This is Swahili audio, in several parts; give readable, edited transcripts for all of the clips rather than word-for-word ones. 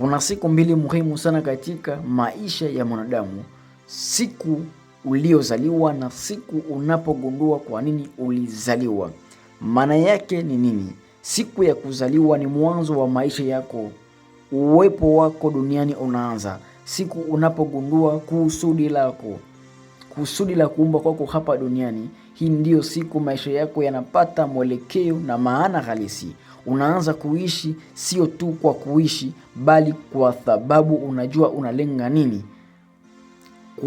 Kuna siku mbili muhimu sana katika maisha ya mwanadamu: siku uliozaliwa na siku unapogundua kwa nini ulizaliwa. Maana yake ni nini? Siku ya kuzaliwa ni mwanzo wa maisha yako. Uwepo wako duniani unaanza siku unapogundua kusudi lako, kusudi la kuumba kwako hapa duniani. Hii ndiyo siku maisha yako yanapata mwelekeo na maana halisi. Unaanza kuishi sio tu kwa kuishi, bali kwa sababu unajua unalenga nini.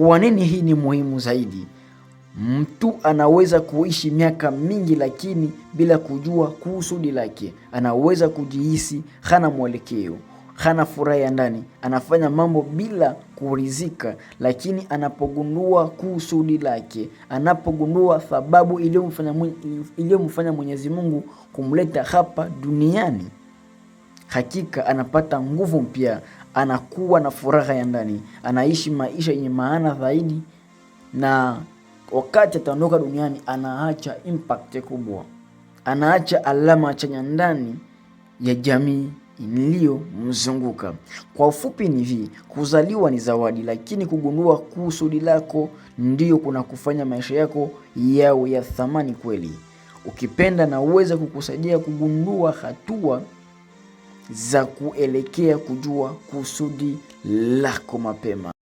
Kwa nini hii ni muhimu zaidi? Mtu anaweza kuishi miaka mingi lakini bila kujua kusudi lake. Anaweza kujihisi hana mwelekeo, hana furaha ya ndani, anafanya mambo bila kuridhika, lakini anapogundua kusudi lake, anapogundua sababu iliyomfanya Mwenyezi Mungu kumleta hapa duniani, hakika anapata nguvu mpya, anakuwa na furaha ya ndani, anaishi maisha yenye maana zaidi, na wakati ataondoka duniani anaacha impact kubwa, anaacha alama chanya ndani ya jamii iliyomzunguka. Kwa ufupi ni hivi: kuzaliwa ni zawadi, lakini kugundua kusudi lako ndio kuna kufanya maisha yako yawe ya thamani kweli. Ukipenda na uweze kukusaidia kugundua hatua za kuelekea kujua kusudi lako mapema.